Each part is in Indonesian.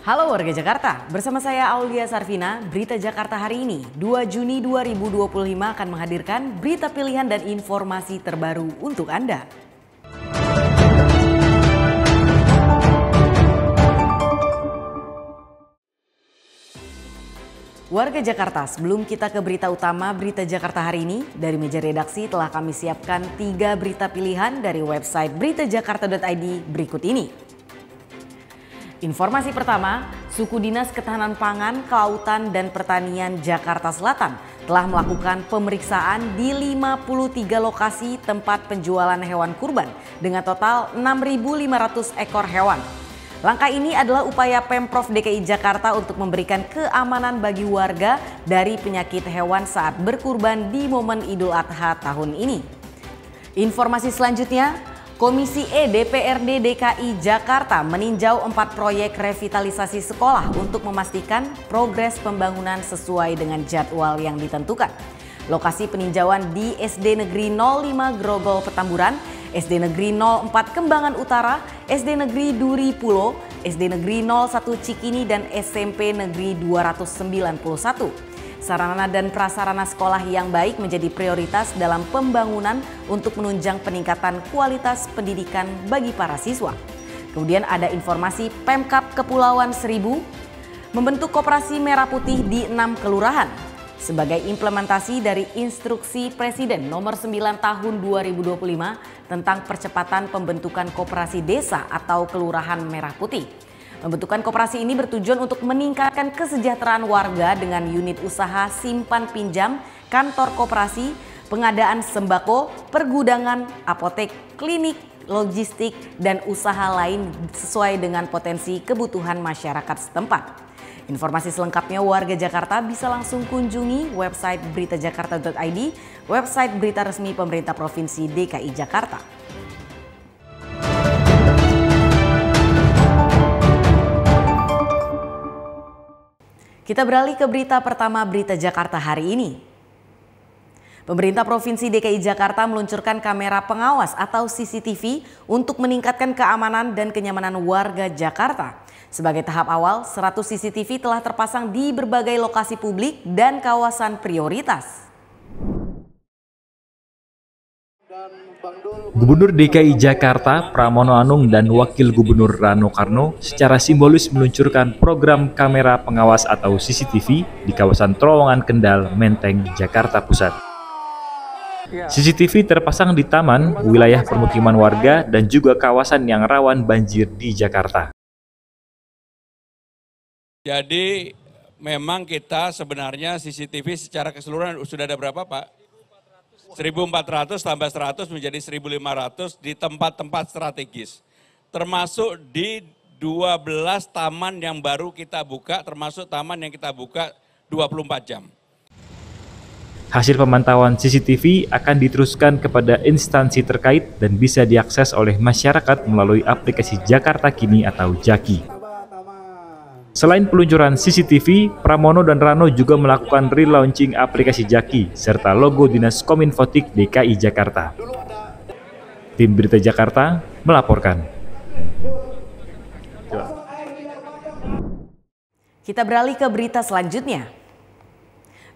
Halo warga Jakarta, bersama saya Aulia Sarvina, Berita Jakarta hari ini 2 Juni 2025 akan menghadirkan berita pilihan dan informasi terbaru untuk Anda. Warga Jakarta, sebelum kita ke berita utama Berita Jakarta hari ini, dari meja redaksi telah kami siapkan 3 berita pilihan dari website beritajakarta.id berikut ini. Informasi pertama, Suku Dinas Ketahanan Pangan, Kelautan dan Pertanian Jakarta Selatan telah melakukan pemeriksaan di 53 lokasi tempat penjualan hewan kurban dengan total 6.500 ekor hewan. Langkah ini adalah upaya Pemprov DKI Jakarta untuk memberikan keamanan bagi warga dari penyakit hewan saat berkurban di momen Idul Adha tahun ini. Informasi selanjutnya, Komisi E DPRD DKI Jakarta meninjau 4 proyek revitalisasi sekolah untuk memastikan progres pembangunan sesuai dengan jadwal yang ditentukan. Lokasi peninjauan di SD Negeri 05 Grogol Petamburan, SD Negeri 04 Kembangan Utara, SD Negeri Duri Pulo, SD Negeri 01 Cikini dan SMP Negeri 291. Sarana dan prasarana sekolah yang baik menjadi prioritas dalam pembangunan untuk menunjang peningkatan kualitas pendidikan bagi para siswa. Kemudian ada informasi Pemkab Kepulauan Seribu membentuk koperasi merah putih di 6 kelurahan sebagai implementasi dari instruksi Presiden nomor 9 tahun 2025 tentang percepatan pembentukan koperasi desa atau kelurahan merah putih. Pembentukan koperasi ini bertujuan untuk meningkatkan kesejahteraan warga dengan unit usaha simpan pinjam, kantor koperasi, pengadaan sembako, pergudangan, apotek, klinik, logistik, dan usaha lain sesuai dengan potensi kebutuhan masyarakat setempat. Informasi selengkapnya warga Jakarta bisa langsung kunjungi website beritajakarta.id, website berita resmi pemerintah Provinsi DKI Jakarta. Kita beralih ke berita pertama Berita Jakarta hari ini. Pemerintah Provinsi DKI Jakarta meluncurkan kamera pengawas atau CCTV untuk meningkatkan keamanan dan kenyamanan warga Jakarta. Sebagai tahap awal, 100 CCTV telah terpasang di berbagai lokasi publik dan kawasan prioritas. Gubernur DKI Jakarta Pramono Anung dan Wakil Gubernur Rano Karno secara simbolis meluncurkan program kamera pengawas atau CCTV di kawasan Terowongan Kendal, Menteng, Jakarta Pusat. CCTV terpasang di taman, wilayah permukiman warga, dan juga kawasan yang rawan banjir di Jakarta. Jadi memang kita sebenarnya CCTV secara keseluruhan sudah ada berapa Pak? 1.400 tambah 100 menjadi 1.500 di tempat-tempat strategis. Termasuk di 12 taman yang baru kita buka, termasuk taman yang kita buka 24 jam. Hasil pemantauan CCTV akan diteruskan kepada instansi terkait dan bisa diakses oleh masyarakat melalui aplikasi Jakarta Kini atau Jaki. Selain peluncuran CCTV, Pramono dan Rano juga melakukan relaunching aplikasi Jaki serta logo Dinas Kominfotik DKI Jakarta. Tim Berita Jakarta melaporkan. Kita beralih ke berita selanjutnya.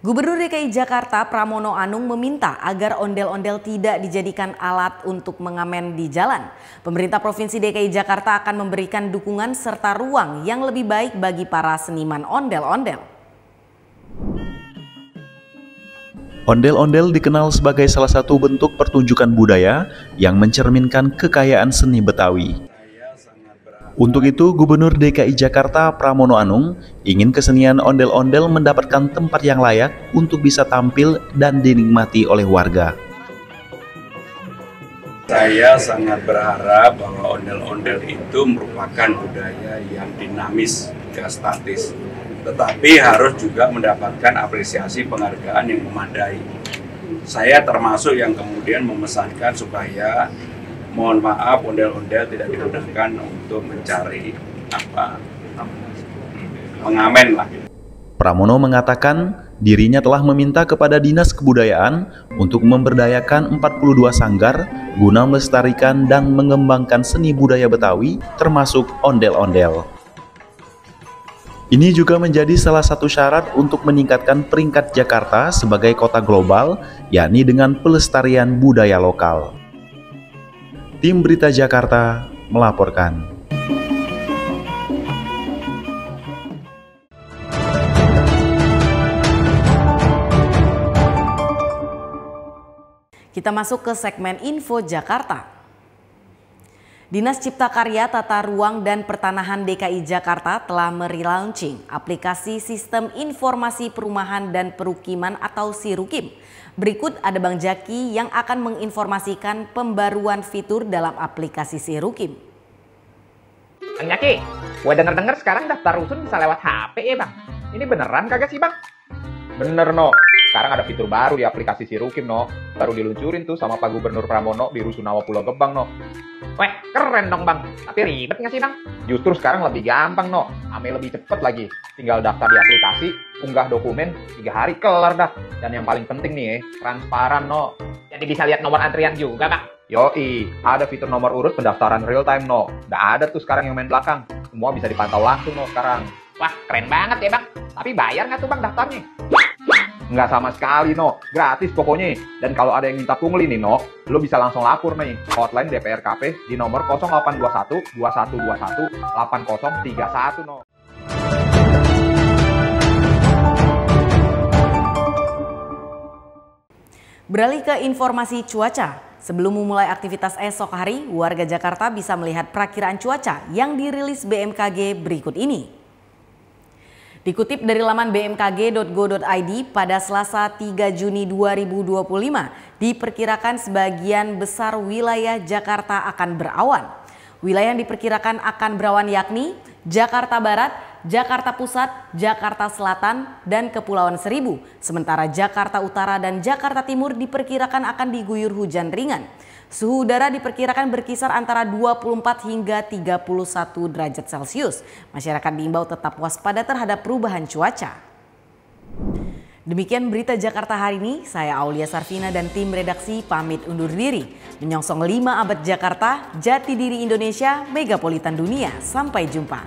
Gubernur DKI Jakarta Pramono Anung meminta agar ondel-ondel tidak dijadikan alat untuk mengamen di jalan. Pemerintah Provinsi DKI Jakarta akan memberikan dukungan serta ruang yang lebih baik bagi para seniman ondel-ondel. Ondel-ondel dikenal sebagai salah satu bentuk pertunjukan budaya yang mencerminkan kekayaan seni Betawi. Untuk itu, Gubernur DKI Jakarta Pramono Anung ingin kesenian ondel-ondel mendapatkan tempat yang layak untuk bisa tampil dan dinikmati oleh warga. Saya sangat berharap bahwa ondel-ondel itu merupakan budaya yang dinamis, gak statis. Tetapi harus juga mendapatkan apresiasi penghargaan yang memadai. Saya termasuk yang kemudian memesankan supaya mohon maaf ondel-ondel tidak digunakan untuk mencari pengamen lah. Pramono mengatakan dirinya telah meminta kepada Dinas Kebudayaan untuk memberdayakan 42 sanggar guna melestarikan dan mengembangkan seni budaya Betawi termasuk ondel-ondel. Ini juga menjadi salah satu syarat untuk meningkatkan peringkat Jakarta sebagai kota global, yakni dengan pelestarian budaya lokal. Tim Berita Jakarta melaporkan. Kita masuk ke segmen Info Jakarta. Dinas Cipta Karya, Tata Ruang dan Pertanahan DKI Jakarta telah merelaunching aplikasi Sistem Informasi Perumahan dan Perukiman atau SIRUKIM. Berikut ada Bang Jaki yang akan menginformasikan pembaruan fitur dalam aplikasi SIRUKIM. Bang Jaki, gue denger-denger sekarang daftar rusun bisa lewat HP ya Bang? Ini beneran kagak sih Bang? Bener no, sekarang ada fitur baru di aplikasi SIRUKIM no. Baru diluncurin tuh sama Pak Gubernur Pramono di Rusunawa Pulau Gebang no. Weh, keren dong Bang, tapi ribet nggak sih Bang? Justru sekarang lebih gampang no, ame lebih cepet lagi. Tinggal daftar di aplikasi, unggah dokumen, 3 hari kelar dah. Dan yang paling penting nih transparan no. Jadi bisa lihat nomor antrian juga Bang? Yoi, ada fitur nomor urut pendaftaran real time no. Nggak ada tuh sekarang yang main belakang, semua bisa dipantau langsung no sekarang. Wah, keren banget ya Bang, tapi bayar nggak tuh Bang daftarnya? Nggak sama sekali no, gratis pokoknya. Dan kalau ada yang minta pungli nih no, lo bisa langsung lapor nih hotline DPRKP di nomor 0821 2121 8031 no. Beralih ke informasi cuaca. Sebelum memulai aktivitas esok hari, warga Jakarta bisa melihat perakiraan cuaca yang dirilis BMKG berikut ini. Dikutip dari laman bmkg.go.id, pada Selasa 3 Juni 2025 diperkirakan sebagian besar wilayah Jakarta akan berawan. Wilayah yang diperkirakan akan berawan yakni Jakarta Barat, Jakarta Pusat, Jakarta Selatan, dan Kepulauan Seribu. Sementara Jakarta Utara dan Jakarta Timur diperkirakan akan diguyur hujan ringan. Suhu udara diperkirakan berkisar antara 24 hingga 31 derajat Celcius. Masyarakat diimbau tetap waspada terhadap perubahan cuaca. Demikian berita Jakarta hari ini. Saya Aulia Sarvina dan tim redaksi pamit undur diri. Menyongsong 5 abad Jakarta, jati diri Indonesia, megapolitan dunia. Sampai jumpa.